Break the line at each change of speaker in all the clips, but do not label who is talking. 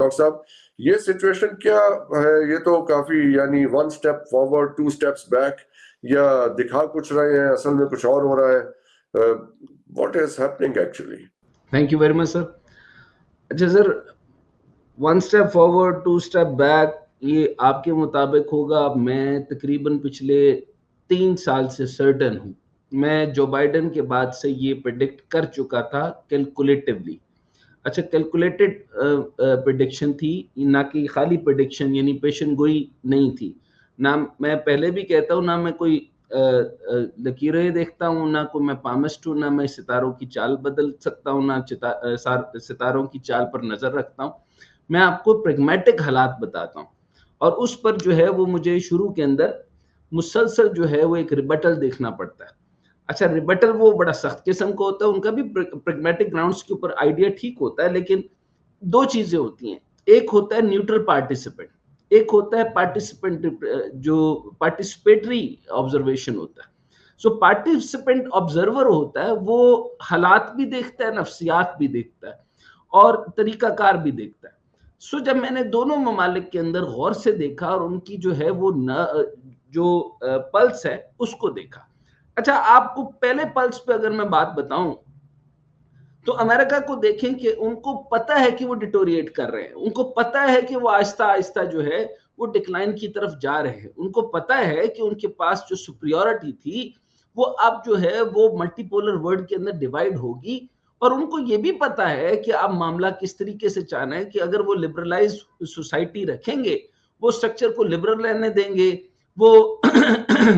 Doctor साहब, ये situation क्या है? ये तो काफी यानी one step forward two steps back, या दिखा कुछ रहे हैं, असल में कुछ और हो रहा है? What is happening actually?
Thank you very much sir. अच्छा sir, one step forward two step back, ये आपके मुताबिक होगा। मैं तकरीबन पिछले 3 साल से सर्टेन हूँ, मैं जो बाइडेन के बाद से ये प्रेडिक्ट कर चुका था कैलकुलेटिवली। अच्छा, कैलकुलेटेड प्रेडिक्शन थी, ना कि खाली प्रेडिक्शन, यानी पेशन गोई नहीं थी। ना मैं पहले भी कहता हूँ, ना मैं कोई लकीरें देखता हूँ, ना कोई मैं पामिस्ट हूँ, ना मैं सितारों की चाल बदल सकता हूँ, ना सितारों की चाल पर नजर रखता हूँ। मैं आपको प्रेगमेटिक हालात बताता हूँ, और उस पर जो है वो मुझे शुरू के अंदर मुसलसल जो है वो एक रिबटल देखना पड़ता है। अच्छा, रिबटल वो बड़ा सख्त किस्म का होता है, उनका भी प्रेगमेटिक ग्राउंड्स के ऊपर आइडिया ठीक होता है, लेकिन दो चीजें होती हैं। एक होता है न्यूट्रल पार्टिसिपेंट, एक होता है पार्टिसिपेंट, जो पार्टिसिपेटरी ऑब्जर्वेशन होता है। सो पार्टिसिपेंट ऑब्जर्वर होता है, वो हालात भी देखता है, नफ्सियात भी देखता है, और तरीकाकार भी देखता है। सो जब मैंने दोनों ममालिक के अंदर गौर से देखा और उनकी जो है वो जो पल्स है उसको देखा। अच्छा, आपको पहले पल्स पे अगर मैं बात बताऊं, तो अमेरिका को देखें कि उनको पता है कि वो डिटोरिएट कर रहे हैं, उनको पता है कि वो आहिस्ता आहिस्ता जो है वो डिक्लाइन की तरफ जा रहे हैं, उनको पता है कि उनके पास जो सुपरियोरिटी थी वो अब जो है वो मल्टीपोलर वर्ल्ड के अंदर डिवाइड होगी। और उनको ये भी पता है कि अब मामला किस तरीके से चाहना है, कि अगर वो लिबरलाइज सोसाइटी रखेंगे, वो स्ट्रक्चर को लिबरल रहने देंगे, वो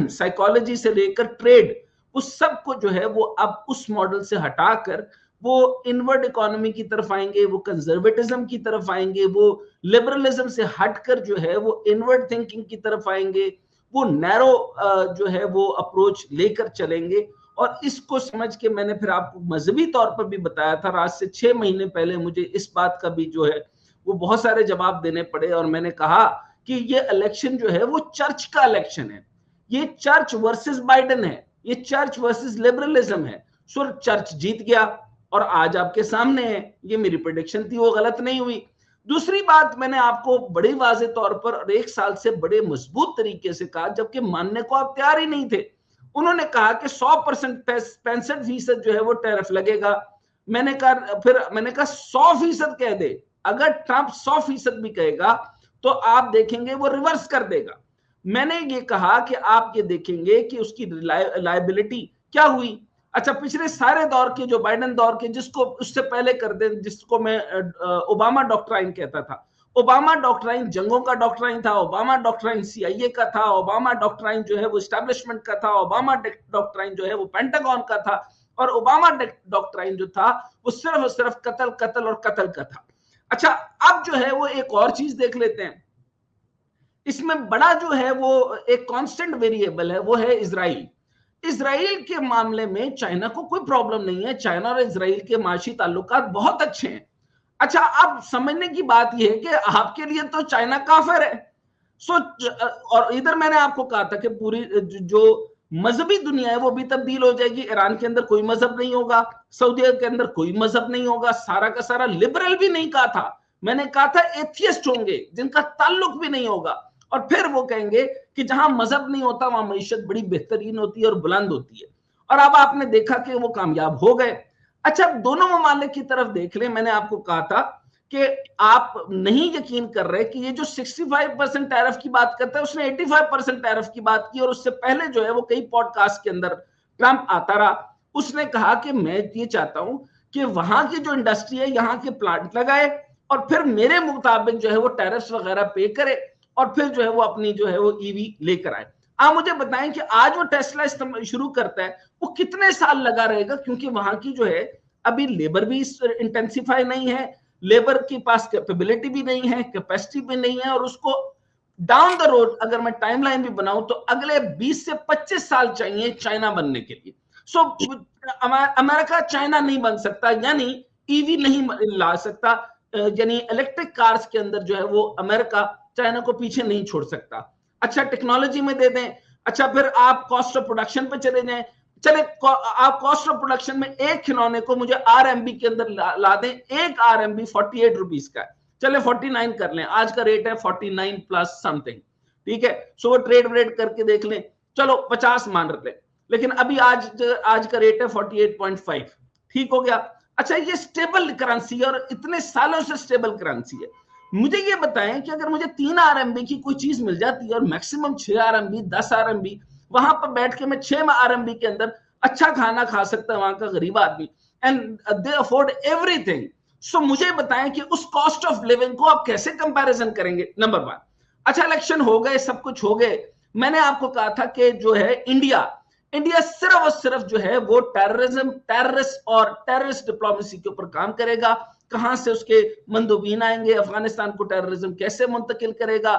साइकोलॉजी से लेकर ट्रेड, उस सब को जो है वो अब उस मॉडल से हटाकर वो इनवर्ड इकोनॉमी की तरफ आएंगे, वो कंजर्वेटिज्म की तरफ आएंगे, वो लिबरलिज्म से हटकर जो है वो इनवर्ड थिंकिंग की तरफ आएंगे, वो नैरो जो है वो अप्रोच लेकर चलेंगे। और इसको समझ के मैंने फिर आपको मजहबी तौर पर भी बताया था, आज से 6 महीने पहले मुझे इस बात का भी जो है वो बहुत सारे जवाब देने पड़े, और मैंने कहा कि ये इलेक्शन जो है वो चर्च का इलेक्शन है, ये चर्च वर्सेस बाइडेन है, ये चर्च वर्सेस लिबरलिज्म है। सो चर्च जीत गया और आज आपके सामने है, ये मेरी प्रेडिक्शन थी, वो गलत नहीं हुई। दूसरी बात, मैंने आपको बड़े वाजे तौर पर और 1 साल से बड़े मजबूत तरीके से कहा, जबकि मानने को आप तैयार ही नहीं थे। उन्होंने कहा कि 100%, 65% जो है वो टैरिफ लगेगा। मैंने कहा 100% कह दे, अगर ट्रंप 100% भी कहेगा तो आप देखेंगे वो रिवर्स कर देगा। मैंने ये कहा कि आप ये देखेंगे कि उसकी लायबिलिटी क्या हुई। अच्छा, पिछले सारे दौर के, जो बाइडेन दौर के, जिसको उससे पहले कर दे, जिसको मैं ओबामा डॉक्ट्राइन कहता था, ओबामा डॉक्ट्राइन जंगों का डॉक्ट्राइन था, ओबामा डॉक्ट्राइन सीआईए का था, ओबामा डॉक्ट्राइन जो है वो एस्टैब्लिशमेंट का था, ओबामा डॉक्ट्राइन जो है वो पेंटागन का था, और ओबामा डॉक्ट्राइन जो था वो सिर्फ और सिर्फ कत्ल कत्ल और कत्ल का था। अच्छा, अब जो है वो एक और चीज देख लेते हैं, इसमें बड़ा जो है वो एक कांस्टेंट वेरिएबल है, वो है इजराइल। इजराइल के मामले में चाइना को कोई प्रॉब्लम नहीं है, चाइना और इजराइल के माशी ताल्लुकात बहुत अच्छे हैं। अच्छा, अब समझने की बात यह है कि आपके लिए तो चाइना काफिर है। सो और इधर मैंने आपको कहा था कि पूरी जो मजहबी दुनिया है वो भी तब्दील हो जाएगी। ईरान के अंदर कोई मजहब नहीं होगा, सऊदी के अंदर कोई मजहब नहीं होगा, सारा का सारा लिबरल भी नहीं कहा था, मैंने कहा था एथियस्ट होंगे जिनका ताल्लुक भी नहीं होगा। और फिर वो कहेंगे कि जहां मजहब नहीं होता वहां मईशत बड़ी बेहतरीन होती है और बुलंद होती है। और अब आपने देखा कि वो कामयाब हो गए। अच्छा, दोनों ममालिक की तरफ देख लें, मैंने आपको कहा था कि आप नहीं यकीन कर रहे कि ये जो 65% टैरिफ की बात करता है, उसने 85% टैरिफ की बात की, और उससे पहले जो है वो कई पॉडकास्ट के अंदर ट्रंप आता रहा। उसने कहा कि मैं ये चाहता हूं कि वहां की जो इंडस्ट्री है यहाँ के प्लांट लगाए, और फिर मेरे मुताबिक जो है वो टैरिफ वगैरह पे करे, और फिर जो है वो अपनी जो है वो ईवी लेकर आए। आप मुझे बताएं कि आज वो टेस्ला शुरू करता है, वो कितने साल लगा रहेगा, क्योंकि वहां की जो है अभी लेबर भी इंटेंसिफाई नहीं है, लेबर के पास कैपेबिलिटी भी नहीं है, कैपेसिटी भी नहीं है, और उसको डाउन द रोड अगर मैं टाइमलाइन भी बनाऊं तो अगले 20 से 25 साल चाहिए चाइना बनने के लिए। सो अमेरिका चाइना नहीं बन सकता, यानी ईवी नहीं ला सकता, यानी इलेक्ट्रिक कार्स के अंदर जो है वो अमेरिका चाइना को पीछे नहीं छोड़ सकता। अच्छा, टेक्नोलॉजी में दे दें, अच्छा फिर आप कॉस्ट ऑफ प्रोडक्शन पे चले जाएं, चले आप कॉस्ट ऑफ प्रोडक्शन में एक खिलौने को मुझे आरएमबी के अंदर ला दें, एक आरएमबी 48 रुपीज का है, चले 49 कर लें, आज का रेट है 49 प्लस समथिंग, ठीक है। सो वो ट्रेड व्रेड करके देख लें, चलो 50 मान रहे, लेकिन अभी आज का रेट है 48.5, ठीक हो गया। अच्छा, ये स्टेबल करेंसी है और इतने सालों से स्टेबल करेंसी है। मुझे ये बताएं कि अगर मुझे 3 RMB की कोई चीज मिल जाती है और मैक्सिमम 6 RMB 10 RMB, वहां पर बैठ के मैं 6 RMB के अंदर अच्छा खाना खा सकता है वहां का गरीब आदमी, एंड दे अफोर्ड एवरीथिंग। सो मुझे बताएं कि उस कॉस्ट ऑफ लिविंग को आप कैसे कंपैरिजन करेंगे, नंबर 1। अच्छा, इलेक्शन हो गए, सब कुछ हो गए, मैंने आपको कहा था कि जो है इंडिया सिर्फ और सिर्फ जो है वो टेररिस्ट और टेररिस्ट डिप्लोमेसी के ऊपर काम करेगा। कहां से उसके मंदोबीन आएंगे, अफगानिस्तान को टेररिज्म कैसे मुंतकिल करेगा,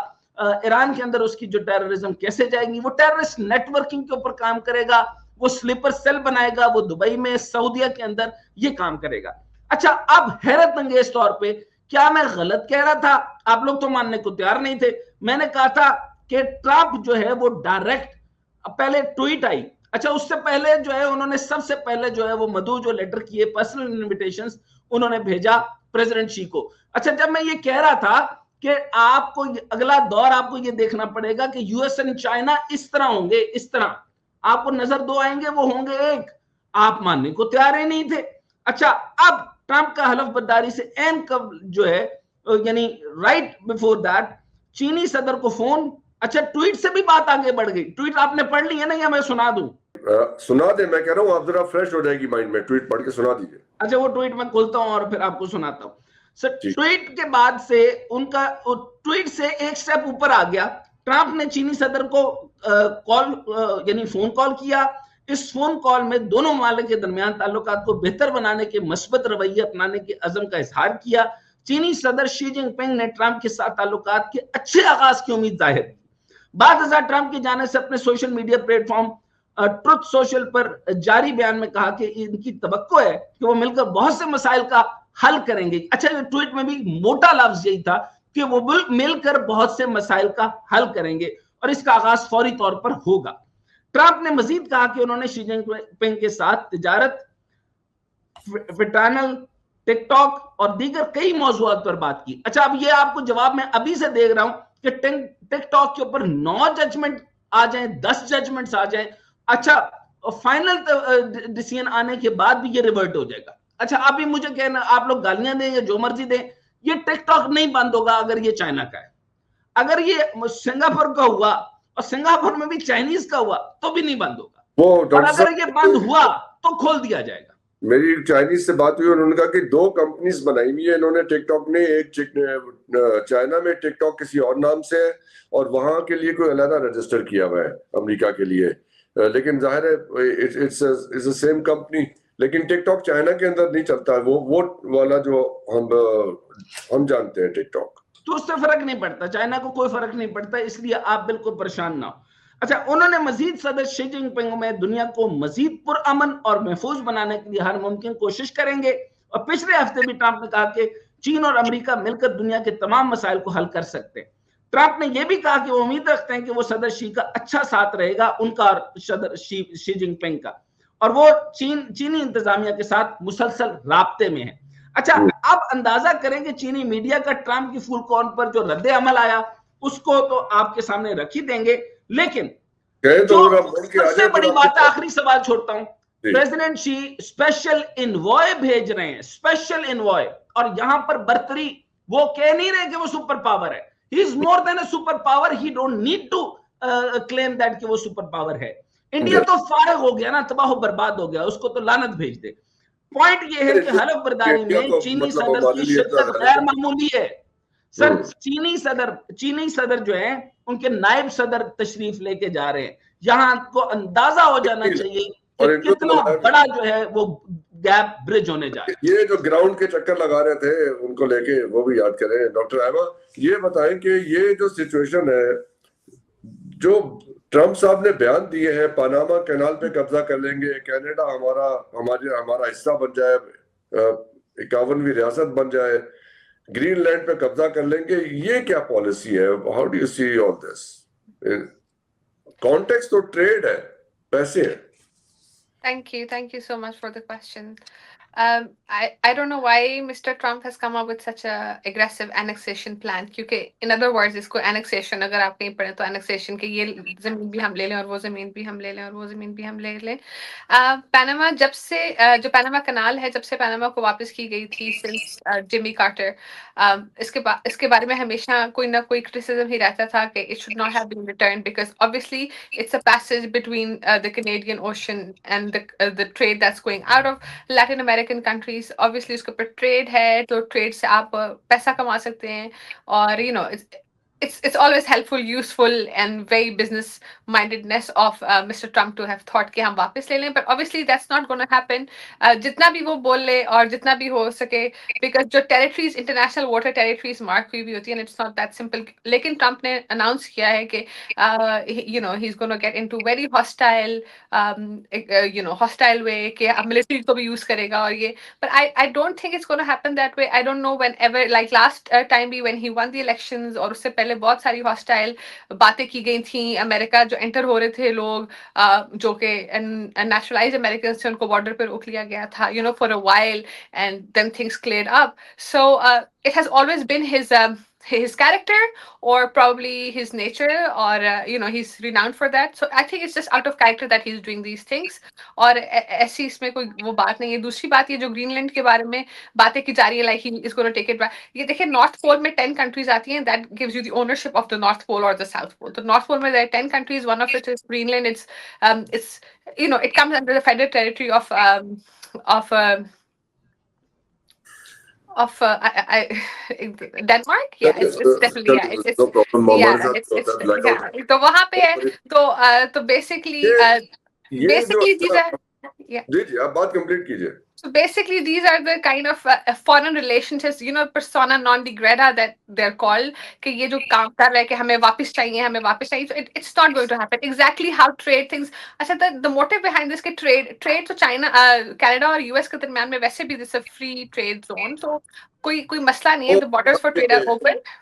ईरान के अंदर उसकी जो टेररिज्म कैसे जाएगी, वो टेररिस्ट नेटवर्किंग के ऊपर काम करेगा, वो स्लीपर सेल बनाएगा, वो दुबई में सऊदीया के अंदर ये काम करेगा। अच्छा, अब हैरत अंगेज तौर पे क्या मैं गलत कह रहा था? आप लोग तो मानने को तैयार नहीं थे। मैंने कहा था कि ट्रंप जो है वो डायरेक्ट, पहले ट्वीट आई, अच्छा उससे पहले जो है उन्होंने सबसे पहले जो है वो मधु जो लेटर किए, पर्सनल इन्विटेशंस उन्होंने भेजा प्रेसिडेंट शी को। अच्छा, जब मैं ये कह रहा था कि आपको अगला दौर आपको ये देखना पड़ेगा कि यूएस एंड चाइना इस तरह होंगे, इस तरह आपको नजर 2 आएंगे, वो होंगे 1, आप मानने को तैयार ही नहीं थे। अच्छा, अब ट्रंप का हलफ बर्दारी से एन कब जो है, यानी राइट बिफोर दैट चीनी सदर को फोन, अच्छा ट्वीट से भी बात आगे बढ़ गई। ट्वीट आपने पढ़ ली है ना, या मैं सुना दूं?
सुना दे, मैं कह रहा हूं आप जरा फ्रेश हो जाएगी माइंड में, ट्वीट पढ़ के सुना दीजिए।
अच्छा, वो ट्वीट मैं खोलता हूं और फिर आपको सुनाता हूं। सर, ट्वीट के बाद से उनका ट्वीट से एक स्टेप ऊपर आ गया। ट्रंप ने चीनी सदर को कॉल यानी फोन कॉल किया। इस फोन कॉल में दोनों ममालिक के दरमियान ताल्लुकात को बेहतर बनाने के मस्बत रवैये अपनाने के अज़म का इजहार किया। चीनी सदर शी जिनपिंग ने ट्रंप के साथ ताल्लुकात के अच्छे आगाज की उम्मीद जाहिर की। बाद ट्रंप की जाने से अपने social media platform truth social पर जारी बयान में कहा कि इनकी तवक्को है कि वो मिलकर बहुत से मसाइल का हल करेंगे। अच्छा, ये ट्वीट में भी मोटा लफ्ज यही था कि वो मिलकर बहुत से मसाइल का हल करेंगे और इसका आगाज फौरी तौर पर होगा। ट्रंप ने मजीद कहा कि उन्होंने शी जिनपिंग के साथ तिजारत, फिटानल, टिकटॉक और दीगर कई मौजूआत पर बात की। अच्छा, अब ये आपको जवाब मैं अभी से देख रहा हूं कि टिकटॉक के ऊपर 9 जजमेंट आ जाए, 10 जजमेंट्स आ जाए, अच्छा फाइनल डिसीजन आने के बाद भी ये रिवर्ट हो जाएगा। अच्छा, अभी मुझे कहना, आप लोग गालियां दें या जो मर्जी दें, ये टिकटॉक नहीं बंद होगा अगर ये चाइना का है। अगर ये सिंगापुर का हुआ और सिंगापुर में भी चाइनीज का हुआ तो भी नहीं बंद होगा, और अगर ये बंद हुआ तो खोल दिया जाएगा।
मेरी चाइनीज से बात हुई, उन्होंने कहा कि 2 कंपनीज बनाई हुई है इन्होंने टिकटॉक ने, एक चाइना में टिकटॉक किसी और नाम से है और वहां के लिए कोई अलग रजिस्टर किया हुआ है अमेरिका के लिए, लेकिन जाहिर है इट्स द सेम कंपनी, लेकिन टिकटॉक चाइना के अंदर नहीं चलता, वो वाला जो हम जानते हैं टिकटॉक,
तो उससे फर्क नहीं पड़ता, चाइना को कोई फर्क नहीं पड़ता, इसलिए आप बिल्कुल परेशान ना हो। अच्छा, उन्होंने मजीद सदर शी जिनपिंग में दुनिया को मजीद पुरअमन और महफूज बनाने के लिए हर मुमकिन कोशिश करेंगे। और पिछले हफ्ते भी ट्रंप ने कहा कि चीन और अमेरिका मिलकर दुनिया के तमाम मसाइल को हल कर सकते हैं। ट्रंप ने यह भी कहा कि वो उम्मीद रखते हैं कि वो सदर शी का अच्छा साथ रहेगा, उनका और सदर शी जिनपिंग का, और वो चीनी इंतजामिया के साथ मुसलसल राब्ते में है। अच्छा, आप अंदाजा करें कि चीनी मीडिया का ट्रंप की फुल कॉल पर जो रद्द अमल आया उसको तो आपके सामने रख ही देंगे, लेकिन जो सबसे बड़ी बात है, आखिरी सवाल छोड़ता हूं, प्रेसिडेंट शी स्पेशल इनवॉय भेज रहे हैं, स्पेशल इनवॉय, और यहां पर बर्तरी, वो कह नहीं रहे कि वो सुपर पावर है, he is more than a super power, he don't need to claim that कि वो सुपर पावर है। इंडिया तो फारग हो गया ना, तबाह बर्बाद हो गया, उसको तो लानत भेज दे। पॉइंट ये है कि हलफ बर्दारी में चीनी सदर की शिरकत गैर मामूली है। सर, चीनी सदर जो है उनके नायब सदर तशरीफ लेके जा रहे हैं, यहां आपको अंदाजा हो जाना चाहिए कि कितना बड़ा जो है वो गैप ब्रिज होने जा रहा है।
ये जो ग्राउंड के चक्कर लगा रहे थे उनको लेके, वो भी याद करें। डॉक्टर आयमा, ये बताएं कि ये जो सिचुएशन है, जो ट्रंप साहब ने बयान दिए हैं, पनामा कैनाल पे कब्जा कर लेंगे, कनाडा हमारा हिस्सा बन जाए, 51वीं रियासत बन जाए, ग्रीनलैंड पे कब्जा कर लेंगे, ये क्या पॉलिसी है? How do you see all this? Context तो ट्रेड है, पैसे है।
Thank you so much for the question. I don't know why Mr. Trump has come up with such a aggressive annexation plan. क्योंकि in other words इसको annexation अगर आप कहीं पढ़े तो annexation के ये जमीन भी हम ले लें और वो जमीन भी हम ले लें और वो जमीन भी हम ले लें. पैनामा जब से जो पैनामा कनाल है जब से पैनामा को वापस की गई थी सिंस जिमी कार्टर, इसके बारे में हमेशा कोई ना कोई क्रिटिसिज्म ही रहता था कि it should not have been returned because obviously it's a passage between the Canadian Ocean and the trade that's going out of Latin American countries. Obviously उसके ऊपर ट्रेड है तो ट्रेड से आप पैसा कमा सकते हैं और you know it's always helpful, useful, and very business mindedness of Mr. Trump to have thought कि हम वापस ले लें, but obviously that's not going to happen. जितना भी वो बोल ले और जितना भी हो सके, because जो territories international water territories mark हुई भी होती है and it's not that simple. लेकिन ट्रम्प ने अनाउंस किया है कि he's going to get into very hostile hostile way कि अब military को भी use करेगा और ये, but I don't think it's going to happen that way. I don't know whenever like last time भी when he won the elections और उससे पहले बहुत सारी hostile बातें की गई थी. अमेरिका जो एंटर हो रहे थे लोग जो कि नेशनलाइज अमेरिकन से उनको बॉर्डर पर रोक लिया गया था for a while and then things cleared up. So it has always been his character or probably his nature or he's renowned for that. So I think it's just out of character that he's doing these things. और ऐसी इसमें कोई वो बात नहीं है. दूसरी बात ये जो ग्रीनलैंड के बारे में बातें की जा रही है like he is going to take it back. ये देखिए नॉर्थ पोल में 10 countries आती हैं, that gives you the ownership of the North Pole or the South Pole. तो नॉर्थ पोल में there are 10 countries, one of it is Greenland. It's it comes under the federal territory of Denmark. Yeah, it's definitely it's
no problem.
yeah,
हमारे साथ
it's
होता है blackout.
yeah. तो वहाँ पे है तो basically
ये जो
basically these are yeah.
जी जी आप बात कंप्लीट कीजिए.
So basically, these are the kind of foreign relationships, persona non grata that they're called. कि ये जो काम कर रहा है कि हमें वापस चाहिए. So it's not going to happen. Exactly how trade things. अच्छा, the motive behind this कि trade तो China, Canada और US के दरम्यान में वैसे भी this is a free trade zone. So कोई मसला नहीं है. The borders for trade are open.